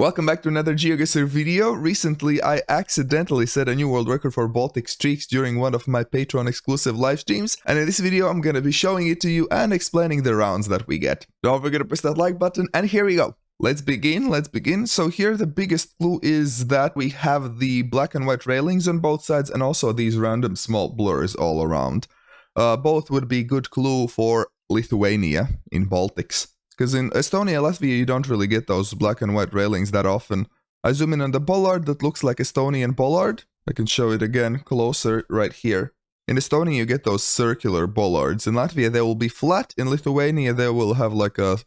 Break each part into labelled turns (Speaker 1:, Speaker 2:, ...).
Speaker 1: Welcome back to another Geoguessr video. Recently, I accidentally set a new world record for Baltic streaks during one of my Patreon exclusive live streams, and in this video I'm gonna be showing it to you and explaining the rounds that we get. Don't forget to press that like button, and here we go. Let's begin. So here the biggest clue is that we have the black and white railings on both sides and also these random small blurs all around. Both would be good clue for Lithuania in Baltics. Because in Estonia, Latvia, you don't really get those black and white railings that often. I zoom in on the bollard that looks like Estonian bollard. I can show it again closer right here. In Estonia, you get those circular bollards. In Latvia, they will be flat. In Lithuania, they will have like a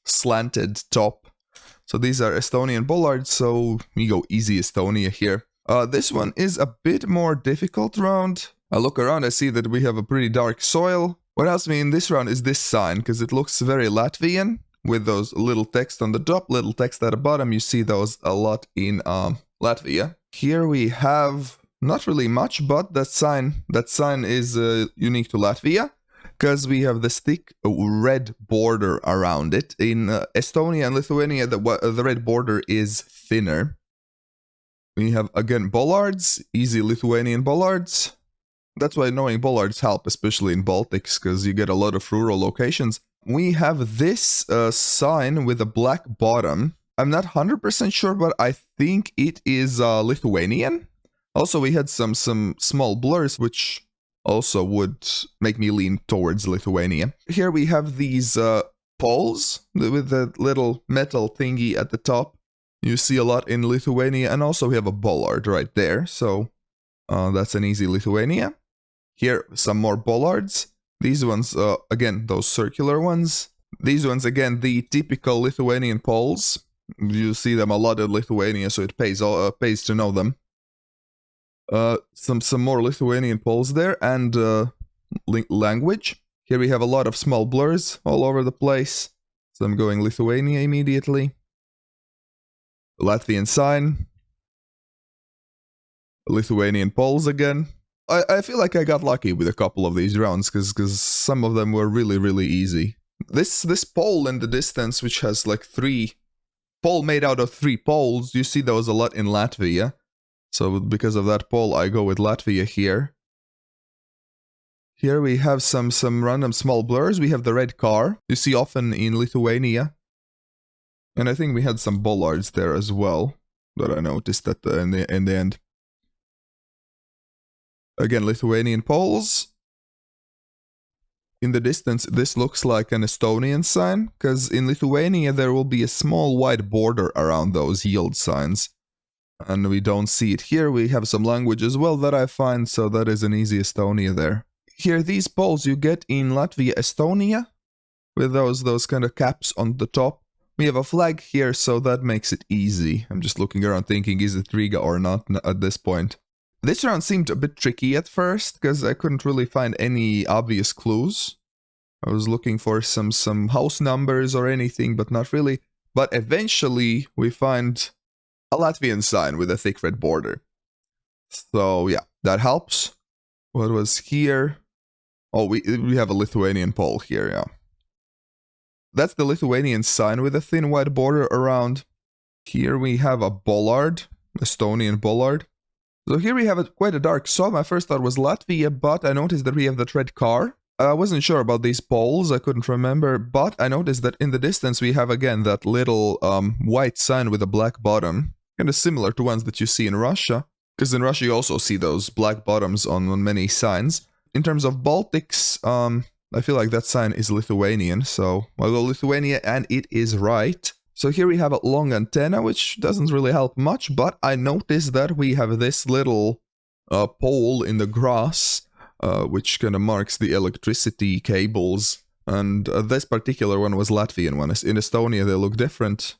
Speaker 1: slanted top. So these are Estonian bollards, so we go easy Estonia here. This one is a bit more difficult round. I look around, I see that we have a pretty dark soil. What helps me in this round is this sign, because it looks very Latvian, with those little text on the top, little text at the bottom. You see those a lot in Latvia. Here we have not really much, but that sign is unique to Latvia, because we have this thick red border around it. In Estonia and Lithuania, the red border is thinner. We have, again, bollards, easy Lithuanian bollards. That's why knowing bollards help, especially in Baltics, because you get a lot of rural locations. We have this sign with a black bottom. I'm not 100% sure, but I think it is Lithuanian. Also, we had some small blurs, which also would make me lean towards Lithuania. Here we have these poles with the little metal thingy at the top. You see a lot in Lithuania, and also we have a bollard right there, so that's an easy Lithuania. Here, some more bollards. These ones, again, those circular ones. These ones, again, the typical Lithuanian poles. You see them a lot in Lithuania, so it pays to know them. Some more Lithuanian poles there, and language. Here we have a lot of small blurs all over the place. So I'm going Lithuania immediately. Latvian sign. Lithuanian poles again. I feel like I got lucky with a couple of these rounds, because some of them were really easy. This pole in the distance, which has like pole made out of 3 poles, you see those a lot in Latvia. So because of that pole, I go with Latvia here. Here we have some random small blurs. We have the red car, you see often in Lithuania. And I think we had some bollards there as well, that I noticed at in the end. Again, Lithuanian poles. In the distance, this looks like an Estonian sign, because in Lithuania there will be a small white border around those yield signs. And we don't see it here. We have some language as well that I find, so that is an easy Estonia there. Here, these poles you get in Latvia, Estonia, with those kind of caps on the top. We have a flag here, so that makes it easy. I'm just looking around thinking, is it Riga or not at this point? This round seemed a bit tricky at first, because I couldn't really find any obvious clues. I was looking for some house numbers or anything, but not really. But eventually, we find a Latvian sign with a thick red border. So yeah, that helps. What was here? Oh, we have a Lithuanian pole here, yeah. That's the Lithuanian sign with a thin white border around. Here we have a bollard, Estonian bollard. So here we have quite a dark soil. My first thought was Latvia, but I noticed that we have that red car. I wasn't sure about these poles, I couldn't remember, but I noticed that in the distance we have again that little white sign with a black bottom. Kind of similar to ones that you see in Russia. Because in Russia you also see those black bottoms on many signs. In terms of Baltics, I feel like that sign is Lithuanian, so I'll go Lithuania, and it is right. So here we have a long antenna, which doesn't really help much, but I noticed that we have this little pole in the grass, which kind of marks the electricity cables. And this particular one was Latvian one. In Estonia, they look different.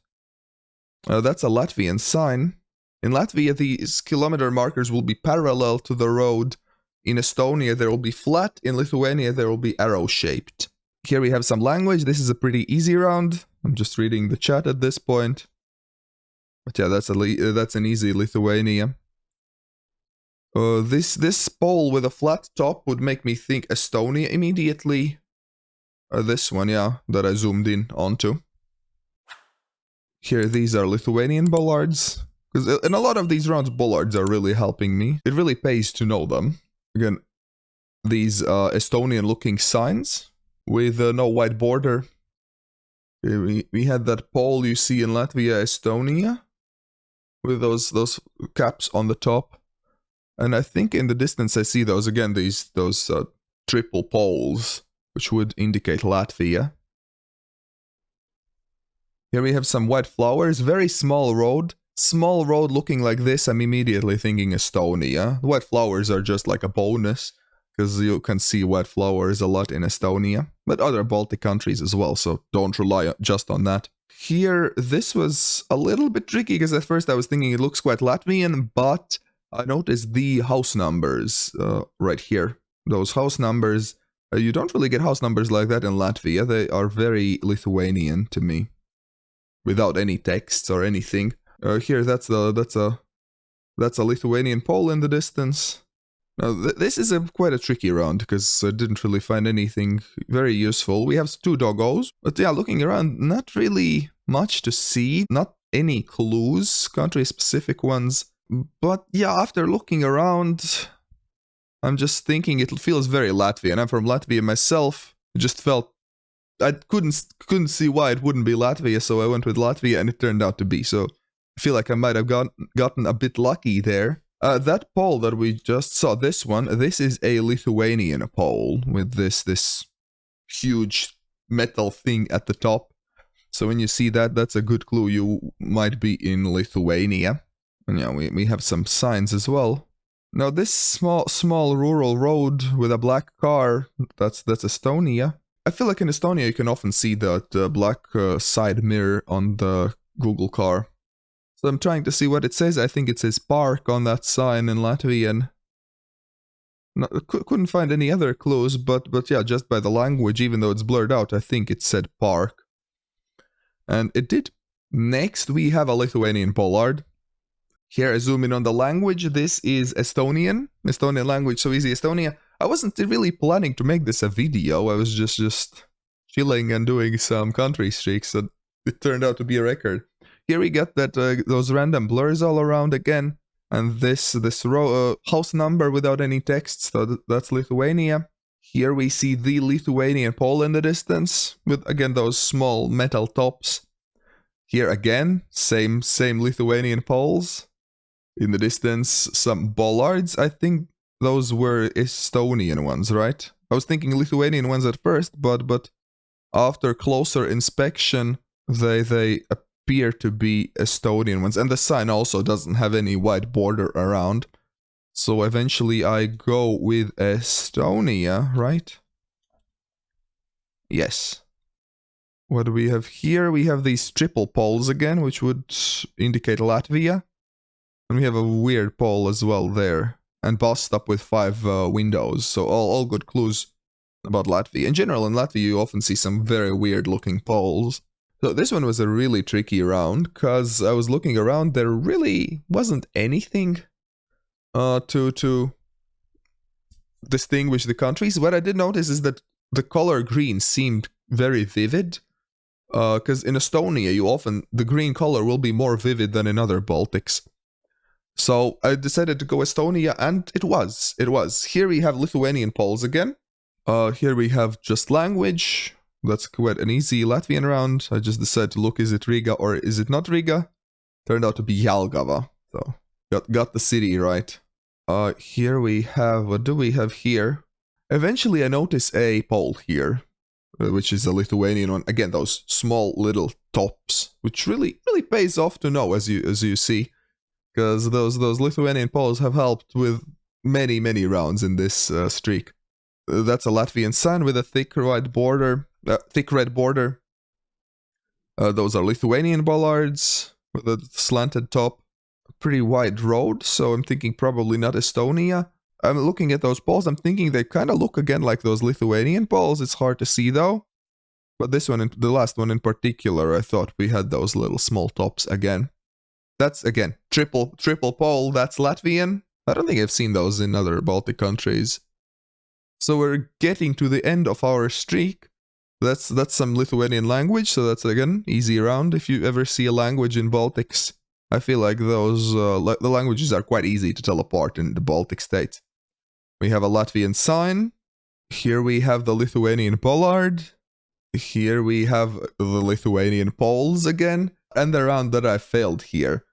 Speaker 1: That's a Latvian sign. In Latvia, these kilometer markers will be parallel to the road. In Estonia, they will be flat. In Lithuania, they will be arrow-shaped. Here we have some language. This is a pretty easy round. I'm just reading the chat at this point. But yeah, that's an easy Lithuania. This pole with a flat top would make me think Estonia immediately. This one, yeah, that I zoomed in onto. Here, these are Lithuanian bollards. Because in a lot of these rounds, bollards are really helping me. It really pays to know them. Again, these Estonian-looking signs with no white border. We had that pole you see in Latvia, Estonia, with those caps on the top. And I think in the distance I see those, again, those triple poles, which would indicate Latvia. Here we have some white flowers, very small road. Small road looking like this, I'm immediately thinking Estonia. The white flowers are just like a bonus, because you can see white flowers a lot in Estonia, but other Baltic countries as well, so don't rely just on that. Here, this was a little bit tricky, because at first I was thinking it looks quite Latvian, but I noticed the house numbers right here. Those house numbers, you don't really get house numbers like that in Latvia. They are very Lithuanian to me, without any texts or anything. Here, that's a Lithuanian pole in the distance. Now, this is quite a tricky round, because I didn't really find anything very useful. We have 2 doggos, but yeah, looking around, not really much to see. Not any clues, country-specific ones. But yeah, after looking around, I'm just thinking it feels very Latvian. I'm from Latvia myself. It just felt... I couldn't see why it wouldn't be Latvia, so I went with Latvia, and it turned out to be. So I feel like I might have gotten a bit lucky there. That pole that we just saw, this is a Lithuanian pole with this huge metal thing at the top. So when you see that, that's a good clue. You might be in Lithuania. And yeah, we have some signs as well. Now this small rural road with a black car, that's Estonia. I feel like in Estonia you can often see that black side mirror on the Google car. So I'm trying to see what it says. I think it says park on that sign in Latvian. No, couldn't find any other clues, but yeah, just by the language, even though it's blurred out, I think it said park. And it did. Next, we have a Lithuanian bollard. Here, I zoom in on the language. This is Estonian language, so easy Estonia. I wasn't really planning to make this a video. I was just chilling and doing some country streaks, and it turned out to be a record. Here we get that those random blurs all around again, and this house number without any text, so that's Lithuania. Here we see the Lithuanian pole in the distance, with again those small metal tops. Here again, same Lithuanian poles. In the distance, some bollards. I think those were Estonian ones, right? I was thinking Lithuanian ones at first, but after closer inspection, they appear to be Estonian ones, and the sign also doesn't have any white border around. So eventually I go with Estonia, right? Yes. What do we have here? We have these triple poles again, which would indicate Latvia. And we have a weird pole as well there. And bus stop with 5 windows. So all good clues about Latvia. In general, in Latvia you often see some very weird looking poles. So this one was a really tricky round, because I was looking around, there really wasn't anything to distinguish the countries. What I did notice is that the color green seemed very vivid, because in Estonia the green color will be more vivid than in other Baltics. So I decided to go Estonia, and it was. Here we have Lithuanian poles again. Here we have just language. That's quite an easy Latvian round. I just decided to look, is it Riga or is it not Riga? Turned out to be Jelgava. So got the city right. Here we have, what do we have here? Eventually I notice a pole here, which is a Lithuanian one. Again, those small little tops, which really pays off to know, as you see. Because those Lithuanian poles have helped with many rounds in this streak. That's a Latvian sign with a thick red border. Those are Lithuanian bollards with a slanted top. Pretty wide road, so I'm thinking probably not Estonia. I'm looking at those poles, I'm thinking they kind of look again like those Lithuanian poles. It's hard to see though. But this one, the last one in particular, I thought we had those little small tops again. That's, again, triple pole, that's Latvian. I don't think I've seen those in other Baltic countries. So we're getting to the end of our streak. That's some Lithuanian language, so that's again easy round. If you ever see a language in Baltics, I feel like those the languages are quite easy to tell apart in the Baltic States. We have a Latvian sign. Here we have the Lithuanian pollard. Here we have the Lithuanian poles again, and the round that I failed here.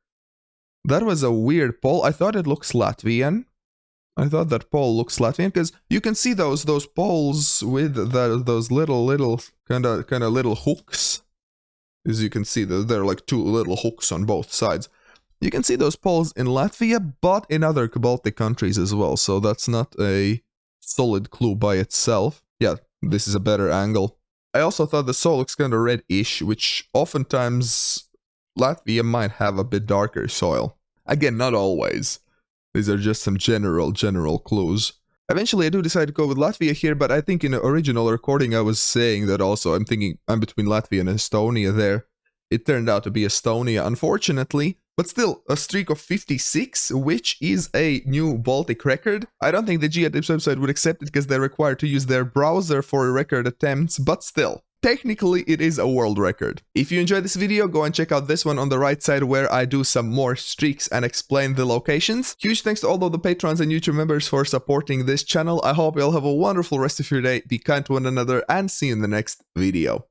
Speaker 1: That was a weird pole. I thought it looks Latvian. I thought that pole looks Latvian because you can see those poles with those little kind of little hooks. As you can see, there are like two little hooks on both sides. You can see those poles in Latvia, but in other Baltic countries as well. So that's not a solid clue by itself. Yeah, this is a better angle. I also thought the soil looks kind of reddish, which oftentimes Latvia might have a bit darker soil. Again, not always. These are just some general clues. Eventually I do decide to go with Latvia here, but I think in the original recording I was saying that also. I'm thinking I'm between Latvia and Estonia there. It turned out to be Estonia, unfortunately. But still, a streak of 56, which is a new Baltic record. I don't think the Geoguessr website would accept it because they're required to use their browser for record attempts, but still. Technically, it is a world record. If you enjoyed this video, go and check out this one on the right side where I do some more streaks and explain the locations. Huge thanks to all of the patrons and YouTube members for supporting this channel. I hope you all have a wonderful rest of your day, be kind to one another, and see you in the next video.